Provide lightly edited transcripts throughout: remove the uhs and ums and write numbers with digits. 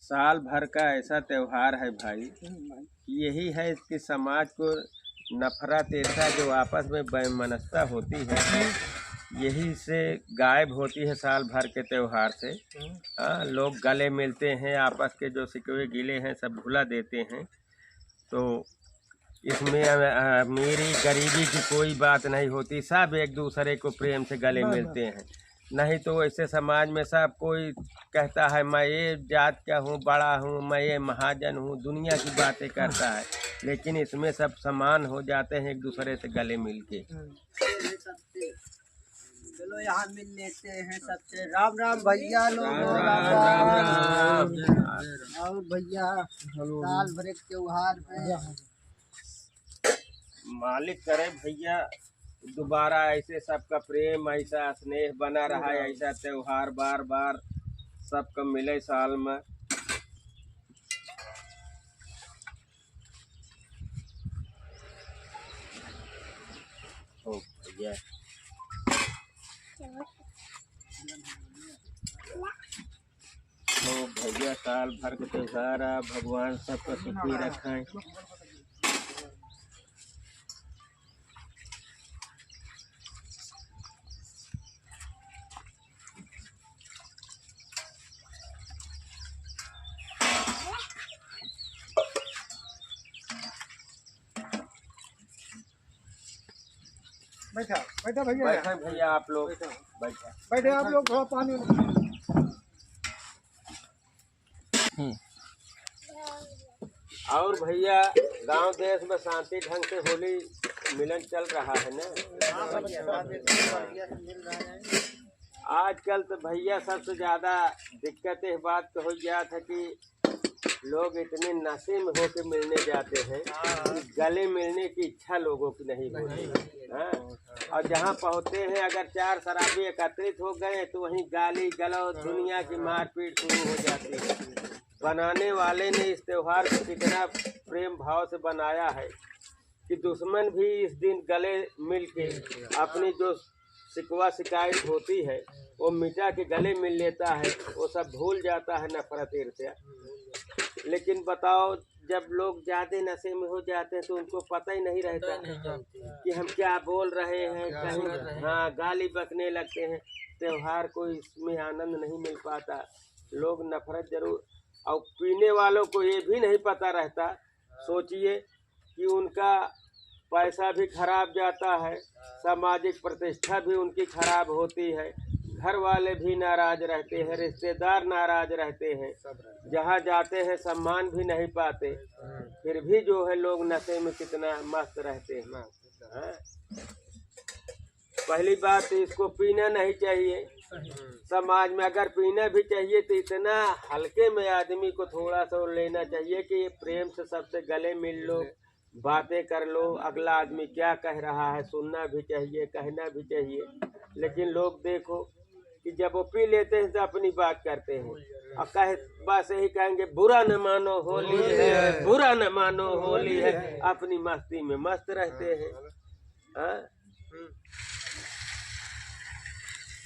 साल भर का ऐसा त्योहार है भाई, यही है कि समाज को नफरत ऐसा जो आपस में वैमनस्यता होती है यही से गायब होती है साल भर के त्योहार से। लोग गले मिलते हैं, आपस के जो सिकवे गिले हैं सब भुला देते हैं। तो इसमें अमीरी गरीबी की कोई बात नहीं होती, सब एक दूसरे को प्रेम से गले मिलते हैं। नहीं तो ऐसे समाज में सब कोई कहता है मैं ये जात का हूँ, बड़ा हूँ, मैं ये महाजन हूँ, दुनिया की बातें करता है। लेकिन इसमें सब समान हो जाते हैं एक दूसरे से गले मिल के। चलो यहाँ मिल लेते हैं सबसे। राम राम भैया लोग, राम राम। और भैया साल भर के त्योहार पे मालिक करे भैया दोबारा ऐसे सबका प्रेम, ऐसा स्नेह बना रहा है, ऐसा त्योहार बार बार सबका मिले साल में। ओ भैया तो भैया साल भर का त्योहार भगवान सबका सुखी रखें। बैठा बैठा भैया, बैठे भैया आप लोग, बैठा बैठे आप लोग, थोड़ा पानी। और भैया गांव देश में शांति ढंग से होली मिलन चल रहा है ना। आजकल तो भैया सबसे ज्यादा दिक्कत इस बात तो हो गया था कि लोग इतने नशे में होके मिलने जाते हैं कि गले मिलने की इच्छा लोगों की नहीं होती। और जहाँ पहुँचते हैं अगर चार शराबी एकत्रित हो गए तो वहीं गाली गलौज दुनिया की मारपीट शुरू हो जाती है। बनाने वाले ने इस त्योहार को कितना प्रेम भाव से बनाया है कि दुश्मन भी इस दिन गले मिल के अपनी जो शिकवा शिकायत होती है वो मिटा के गले मिल लेता है, वो सब भूल जाता है नफरत ईर्ष्या। लेकिन बताओ जब लोग ज्यादा नशे में हो जाते हैं तो उनको पता ही नहीं रहता कि हम क्या बोल रहे हैं, कहीं गाली बकने लगते हैं। त्योहार को इसमें आनंद नहीं मिल पाता, लोग नफरत जरूर। और पीने वालों को ये भी नहीं पता रहता, सोचिए कि उनका पैसा भी खराब जाता है, सामाजिक प्रतिष्ठा भी उनकी खराब होती है, घर वाले भी नाराज रहते हैं, रिश्तेदार नाराज रहते हैं, जहाँ जाते हैं सम्मान भी नहीं पाते। फिर भी जो है लोग नशे में कितना मस्त रहते हैं। पहली बात तो इसको पीना नहीं चाहिए समाज में, अगर पीना भी चाहिए तो इतना हल्के में आदमी को थोड़ा सा लेना चाहिए कि प्रेम से सबसे गले मिल लो, बातें कर लो, अगला आदमी क्या कह रहा है सुनना भी चाहिए, कहना भी चाहिए। लेकिन लोग देखो कि जब वो पी लेते हैं तो अपनी बात करते हैं और कहे बस यही कहेंगे बुरा न मानो होली है, बुरा न मानो होली है, अपनी मस्ती में मस्त रहते हैं।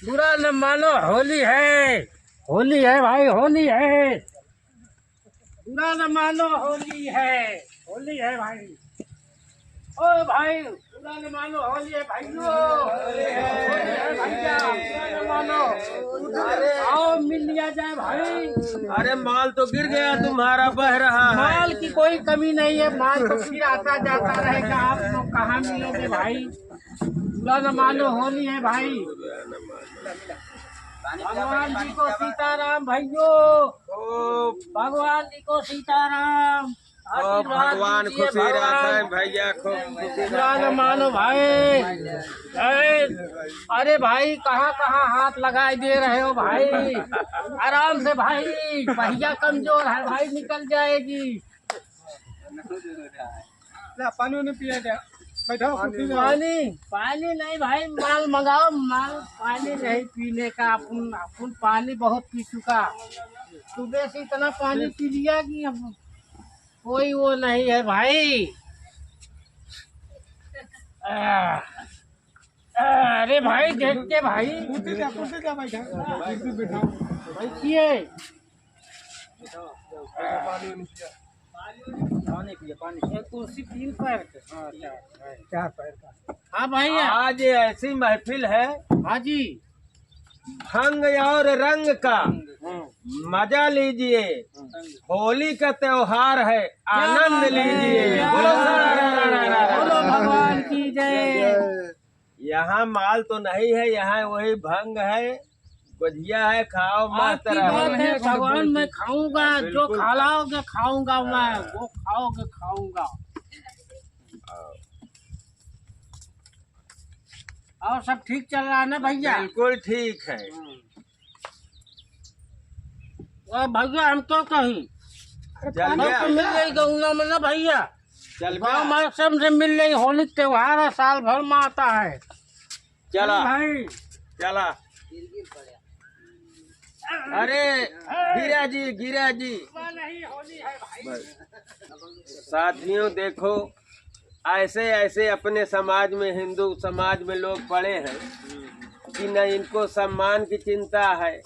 बुरा न मानो होली है, होली है भाई, होली है। बुरा न मानो होली है, होली है भाई। ओ भाई बुरा न मानो होली है भाइयों, होली है भैया, बुरा न मानो। आओ मिल लिया जाए भाई। अरे माल तो गिर गया तुम्हारा, बह रहा है। माल की कोई कमी नहीं है, माल तो फिर आता जाता रहेगा। आप लोग कहाँ मिलोगे भाई? बुरा न मानो होली है भाई। भगवान जी को सीताराम भाइयों, भगवान जी को सीताराम। भगवान खुशी रखे भैया, खूब बुरा न मानो भाई। अरे भाई कहाँ कहाँ हाथ लगाए दे रहे हो भाई? आराम से भाई, भैया कमजोर है भाई, निकल जाएगी। पानी नहीं पिया जाए, बैठाओ। पानी नहीं भाई, माल मंगाओ माल। पानी नहीं पीने का, अपन पानी बहुत पी चुका, सुबह से इतना पानी पी लिया कि अब कोई वो नहीं है भाई। अरे भाई देख के भाई, बैठा बैठिए। पानी पिए पानी। एक कुर्सी 3 पैर के। हाँ 4 पैर का। हाँ भैया। आज ऐसी महफिल है, हाँ जी। भंग और रंग का मजा लीजिए, होली का त्योहार है, आनंद लीजिए। बोलो भगवान की जय। यहाँ माल तो नहीं है, यहाँ वही भंग है, गुजिया है, खाओ मस्त आपकी बात रहो। है भगवान, मैं खाऊंगा जो बिल्कुल। खिलाओगे खाऊंगा, मैं वो खाओगे खाऊंगा। और सब ठीक चल रहा है ना भैया? बिल्कुल ठीक है। और भैया हम तो कहीं चल मैं तो मिल गया, गई गंगा में ना भैया, चल गाँव गया, में सबसे मिल रही। होली त्योहार है, साल भर में आता है चला भाई। चला। अरे गिरा जी, गिरा जी। नहीं होली है भाई। साथियों देखो, ऐसे ऐसे अपने समाज में, हिंदू समाज में लोग पड़े हैं कि न इनको सम्मान की चिंता है,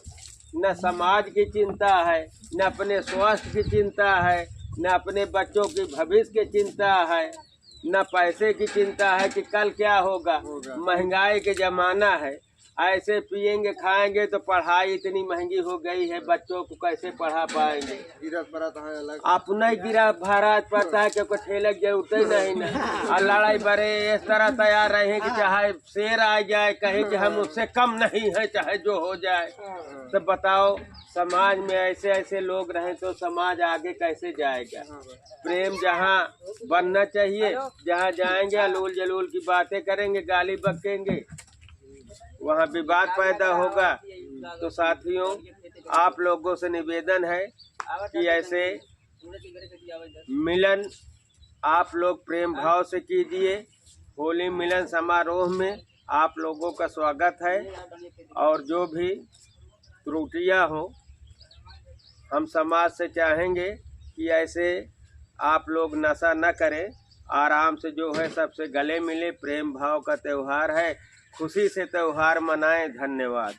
न समाज की चिंता है, न अपने स्वास्थ्य की चिंता है, न अपने बच्चों की भविष्य की चिंता है, न पैसे की चिंता है कि कल क्या होगा। महंगाई के जमाना है, ऐसे पिएंगे खाएंगे तो पढ़ाई इतनी महंगी हो गई है, बच्चों को कैसे पढ़ा पाएंगे। अपना ही गिरा भरा पड़ता है, क्योंकि ठेले जरूरते नहीं ना। और लड़ाई बड़े इस तरह तैयार रहे कि चाहे शेर आ जाए, कहे कि हम उससे कम नहीं है, चाहे जो हो जाए। तो बताओ, समाज में ऐसे ऐसे लोग रहे तो समाज आगे कैसे जाएगा। प्रेम जहाँ बनना चाहिए, जहाँ जाएंगे अलूल जलूल की बातें करेंगे, गाली बकेंगे, वहाँ विवाद पैदा होगा। तो साथियों, आप लोगों से निवेदन है कि ऐसे मिलन आप लोग प्रेम भाव से कीजिए। होली मिलन समारोह में आप लोगों का स्वागत है। और जो भी त्रुटियां हो, हम समाज से चाहेंगे कि ऐसे आप लोग नशा न करें, आराम से जो है सबसे गले मिले। प्रेम भाव का त्योहार है, खुशी से त्योहार मनाएं। धन्यवाद।